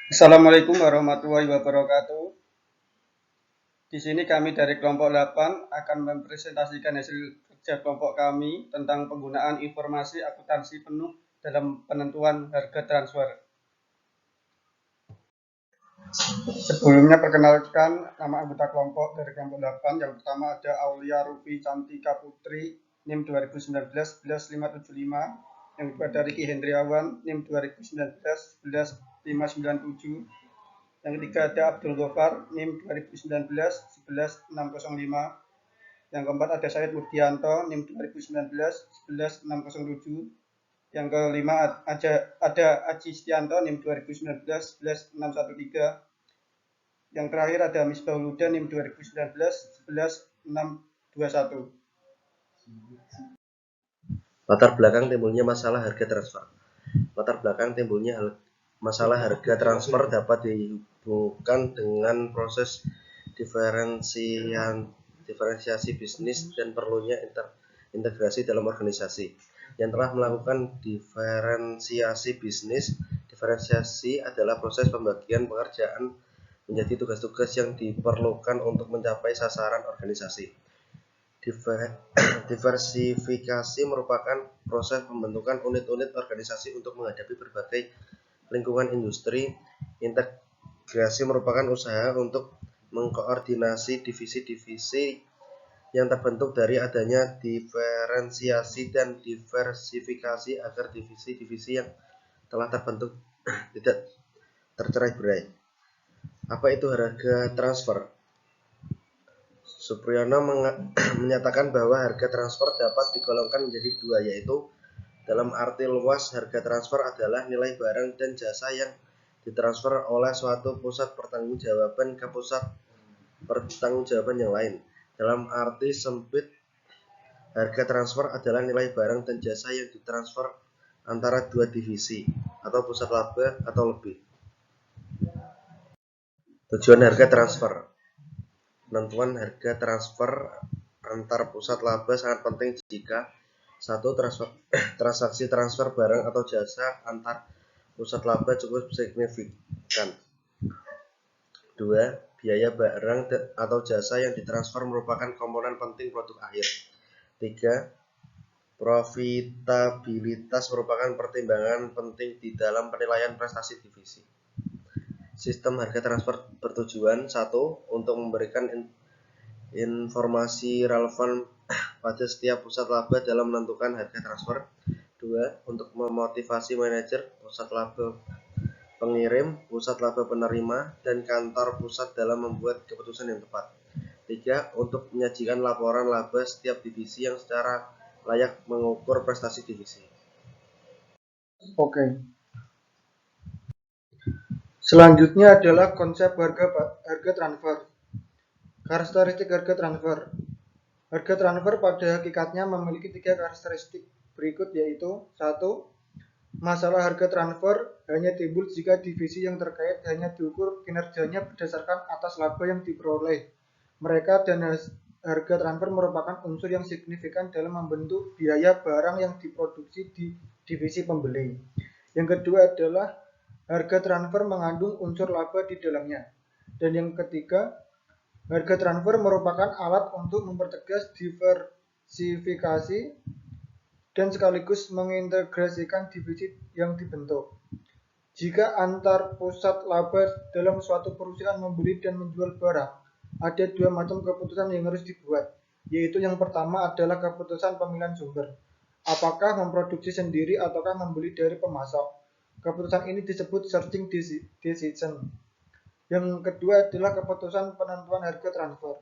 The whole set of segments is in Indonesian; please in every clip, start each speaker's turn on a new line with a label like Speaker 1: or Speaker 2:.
Speaker 1: Assalamualaikum warahmatullahi wabarakatuh. Di sini kami dari kelompok 8 akan mempresentasikan hasil kerja kelompok kami tentang penggunaan informasi akuntansi penuh dalam penentuan harga transfer. Sebelumnya perkenalkan nama anggota kelompok dari kelompok 8. Yang pertama ada Aulia Rupi Cantika Putri, NIM 2019 11575. Yang kedua ada Riki Hendriawan, NIM 2019 11597. Yang ketiga ada Abdul Gofar, NIM 2019 11605. Yang keempat ada Syed Murdianto, NIM 2019 11607. Yang kelima ada Aji Stianto, NIM 2019 11613. Yang terakhir ada Misbahul Huda, NIM 2019 11621.
Speaker 2: Latar belakang timbulnya masalah harga transfer. Latar belakang timbulnya masalah harga transfer dapat dihubungkan dengan proses diferensiasi bisnis dan perlunya integrasi dalam organisasi. Yang telah melakukan diferensiasi bisnis, diferensiasi adalah proses pembagian pekerjaan menjadi tugas-tugas yang diperlukan untuk mencapai sasaran organisasi. Diversifikasi merupakan proses pembentukan unit-unit organisasi untuk menghadapi berbagai lingkungan industri. Integrasi merupakan usaha untuk mengkoordinasi divisi-divisi yang terbentuk dari adanya diferensiasi dan diversifikasi agar divisi-divisi yang telah terbentuk tidak tercerai-berai. Apa itu harga transfer? Supriyono menyatakan bahwa harga transfer dapat digolongkan menjadi dua, yaitu dalam arti luas harga transfer adalah nilai barang dan jasa yang ditransfer oleh suatu pusat pertanggungjawaban ke pusat pertanggungjawaban yang lain. Dalam arti sempit, harga transfer adalah nilai barang dan jasa yang ditransfer antara dua divisi atau pusat laba atau lebih. Tujuan harga transfer. Penentuan harga transfer antar pusat laba sangat penting jika satu transaksi transfer barang atau jasa antar pusat laba cukup signifikan. Dua, biaya barang atau jasa yang ditransfer merupakan komponen penting produk akhir. Tiga, profitabilitas merupakan pertimbangan penting di dalam penilaian prestasi divisi. Sistem harga transfer bertujuan: 1. Untuk memberikan informasi relevan pada setiap pusat laba dalam menentukan harga transfer. 2. Untuk memotivasi manajer, pusat laba pengirim, pusat laba penerima, dan kantor pusat dalam membuat keputusan yang tepat. 3. Untuk menyajikan laporan laba setiap divisi yang secara layak mengukur prestasi divisi.
Speaker 1: Oke. Selanjutnya adalah konsep harga transfer. Karakteristik harga transfer. Harga transfer pada hakikatnya memiliki 3 karakteristik berikut, yaitu 1. Masalah harga transfer hanya timbul jika divisi yang terkait hanya diukur kinerjanya berdasarkan atas laba yang diperoleh mereka, dan harga transfer merupakan unsur yang signifikan dalam membentuk biaya barang yang diproduksi di divisi pembeli. Yang kedua adalah harga transfer mengandung unsur laba di dalamnya. Dan yang ketiga, harga transfer merupakan alat untuk mempertegas diversifikasi dan sekaligus mengintegrasikan divisi yang dibentuk. Jika antar pusat laba dalam suatu perusahaan membeli dan menjual barang, ada dua macam keputusan yang harus dibuat, yaitu yang pertama adalah keputusan pemilihan sumber. Apakah memproduksi sendiri ataukah membeli dari pemasok? Keputusan ini disebut searching decision. Yang kedua adalah keputusan penentuan harga transfer.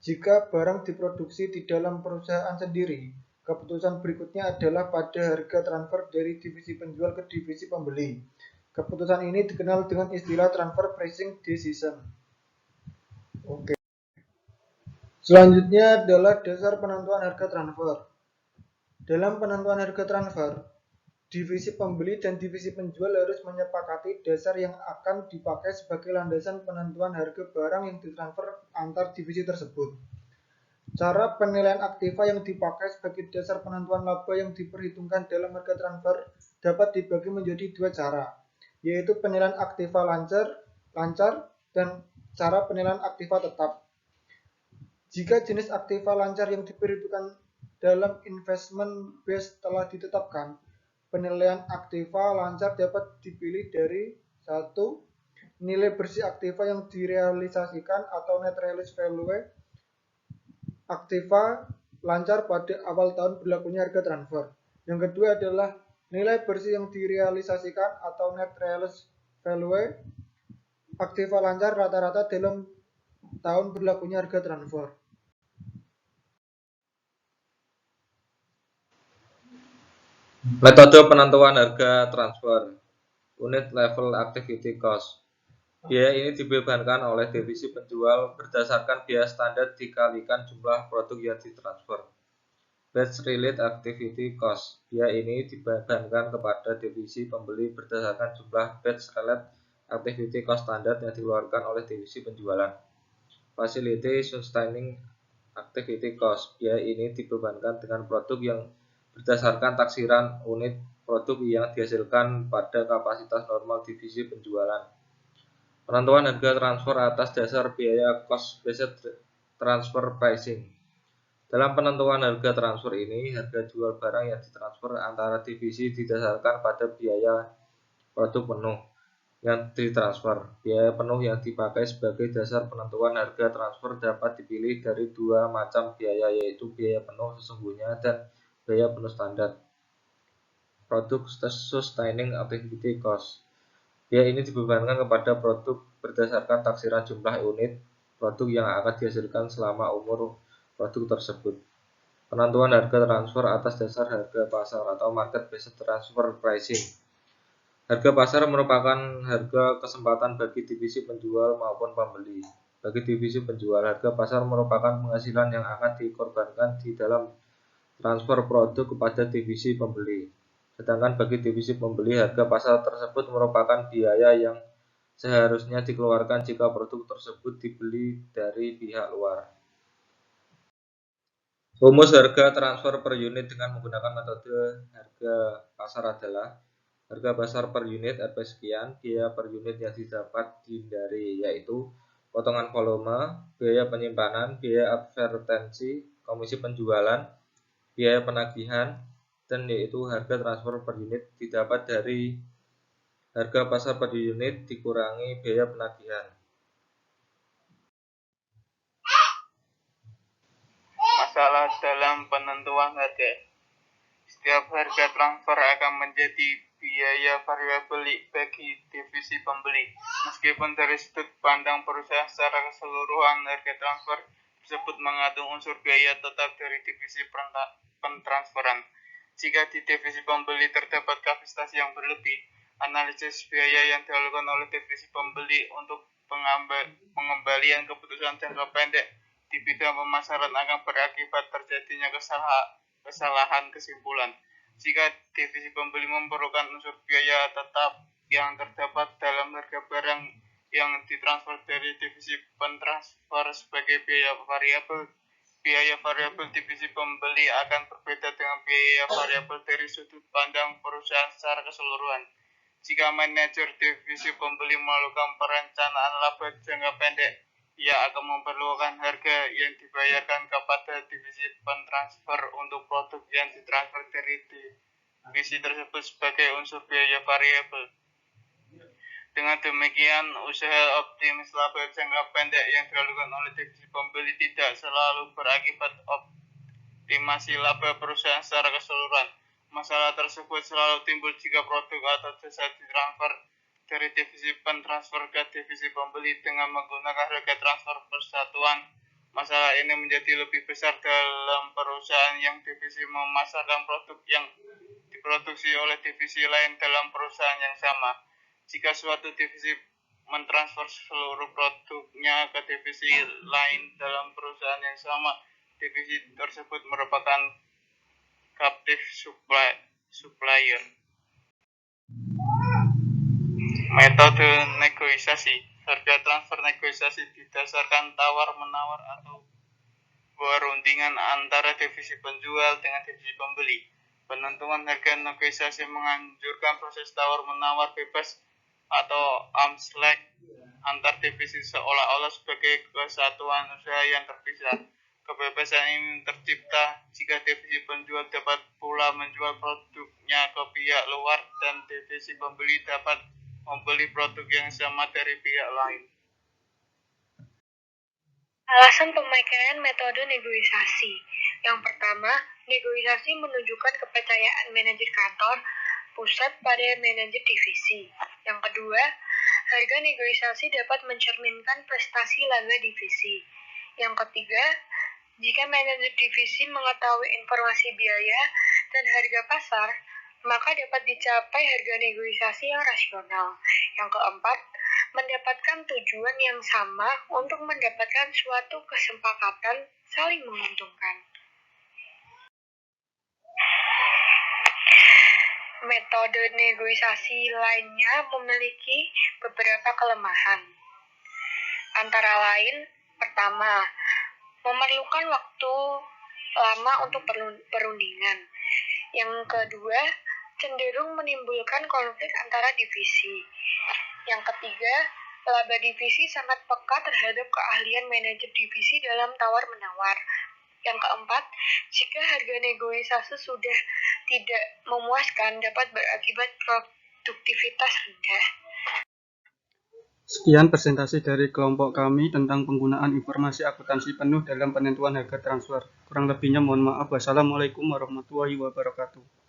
Speaker 1: Jika barang diproduksi di dalam perusahaan sendiri, keputusan berikutnya adalah pada harga transfer dari divisi penjual ke divisi pembeli. Keputusan ini dikenal dengan istilah transfer pricing decision. Oke. Selanjutnya adalah dasar penentuan harga transfer. Dalam penentuan harga transfer, divisi pembeli dan divisi penjual harus menyepakati dasar yang akan dipakai sebagai landasan penentuan harga barang yang ditransfer antar divisi tersebut. Cara penilaian aktiva yang dipakai sebagai dasar penentuan laba yang diperhitungkan dalam harga transfer dapat dibagi menjadi dua cara, yaitu penilaian aktiva lancar dan cara penilaian aktiva tetap. Jika jenis aktiva lancar yang diperhitungkan dalam investment base telah ditetapkan, penilaian aktiva lancar dapat dipilih dari 1. Nilai bersih aktiva yang direalisasikan atau net realized value aktiva lancar pada awal tahun berlakunya harga transfer. Yang kedua adalah nilai bersih yang direalisasikan atau net realized value aktiva lancar rata-rata dalam tahun berlakunya harga transfer.
Speaker 3: Metode penentuan harga transfer. Unit level activity cost. Biaya ini dibebankan oleh divisi penjual berdasarkan biaya standar dikalikan jumlah produk yang ditransfer. Batch related activity cost. Biaya ini dibebankan kepada divisi pembeli berdasarkan jumlah batch related activity cost standar yang dikeluarkan oleh divisi penjualan. Facility sustaining activity cost. Biaya ini dibebankan dengan produk yang berdasarkan taksiran unit produk yang dihasilkan pada kapasitas normal divisi penjualan. Penentuan harga transfer atas dasar biaya cost based transfer pricing. Dalam penentuan harga transfer ini, harga jual barang yang ditransfer antara divisi didasarkan pada biaya produk penuh yang ditransfer. Biaya penuh yang dipakai sebagai dasar penentuan harga transfer dapat dipilih dari dua macam biaya, yaitu biaya penuh sesungguhnya dan biaya penuh standar. Produk sustaining activity cost. Biaya ini dibebankan kepada produk berdasarkan taksiran jumlah unit produk yang akan dihasilkan selama umur produk tersebut. Penentuan harga transfer atas dasar harga pasar atau market based transfer pricing. Harga pasar merupakan harga kesempatan bagi divisi penjual maupun pembeli. Bagi divisi penjual, harga pasar merupakan penghasilan yang akan dikorbankan di dalam transfer produk kepada divisi pembeli. Sedangkan bagi divisi pembeli, harga pasar tersebut merupakan biaya yang seharusnya dikeluarkan jika produk tersebut dibeli dari pihak luar. Rumus harga transfer per unit dengan menggunakan metode harga pasar adalah harga pasar per unit Rp sekian, biaya per unit yang didapat dihindari yaitu potongan volume, biaya penyimpanan, biaya advertensi, komisi penjualan, biaya penagihan, dan yaitu harga transfer per unit didapat dari harga pasar per unit dikurangi biaya penagihan.
Speaker 4: Masalah dalam penentuan harga. Setiap harga transfer akan menjadi biaya variabel bagi divisi pembeli. Meskipun dari sudut pandang perusahaan secara keseluruhan, harga transfer tersebut mengandung unsur biaya tetap dari divisi pentransferan. Jika di divisi pembeli terdapat kapasitas yang berlebih, analisis biaya yang dilakukan oleh divisi pembeli untuk pengembalian keputusan jangka pendek di bidang pemasaran akan berakibat terjadinya kesalahan kesimpulan. Jika divisi pembeli memerlukan unsur biaya tetap yang terdapat dalam harga barang yang ditransfer dari divisi pentransfer sebagai biaya variabel divisi pembeli akan berbeda dengan biaya variabel dari sudut pandang perusahaan secara keseluruhan. Jika manajer divisi pembeli melakukan perencanaan laba jangka pendek, ia akan memerlukan harga yang dibayarkan kepada divisi pentransfer untuk produk yang ditransfer dari divisi tersebut sebagai unsur biaya variabel. Dengan demikian, usaha optimis laba jangka pendek yang dilakukan oleh divisi pembeli tidak selalu berakibat optimasi laba perusahaan secara keseluruhan. Masalah tersebut selalu timbul jika produk atau jasa ditransfer dari divisi pentransfer ke divisi pembeli dengan menggunakan harga transfer persatuan. Masalah ini menjadi lebih besar dalam perusahaan yang divisi memasarkan produk yang diproduksi oleh divisi lain dalam perusahaan yang sama. Jika suatu divisi mentransfer seluruh produknya ke divisi lain dalam perusahaan yang sama, divisi tersebut merupakan captive supplier. Metode negosiasi. Harga transfer negosiasi didasarkan tawar-menawar atau perundingan antara divisi penjual dengan divisi pembeli. Penentuan harga negosiasi menganjurkan proses tawar-menawar bebas atau arm's length antar divisi seolah-olah sebagai kesatuan usaha yang terpisah. Kebebasan ini tercipta jika divisi penjual dapat pula menjual produknya ke pihak luar dan divisi pembeli dapat membeli produk yang sama dari pihak lain.
Speaker 5: Alasan pemakaian metode negosiasi. Yang pertama, negosiasi menunjukkan kepercayaan manajer kantor pusat pada manajer divisi. Yang kedua, harga negosiasi dapat mencerminkan prestasi laba divisi. Yang ketiga, jika manajer divisi mengetahui informasi biaya dan harga pasar, maka dapat dicapai harga negosiasi yang rasional. Yang keempat, mendapatkan tujuan yang sama untuk mendapatkan suatu kesepakatan saling menguntungkan. Metode negosiasi lainnya memiliki beberapa kelemahan. Antara lain, pertama, memerlukan waktu lama untuk perundingan. Yang kedua, cenderung menimbulkan konflik antara divisi. Yang ketiga, laba divisi sangat peka terhadap keahlian manajer divisi dalam tawar-menawar. Yang keempat, jika harga negosiasi sudah tidak memuaskan dapat berakibat produktivitas rendah.
Speaker 6: Sekian presentasi dari kelompok kami tentang penggunaan informasi akuntansi penuh dalam penentuan harga transfer. Kurang lebihnya mohon maaf. Wassalamualaikum warahmatullahi wabarakatuh.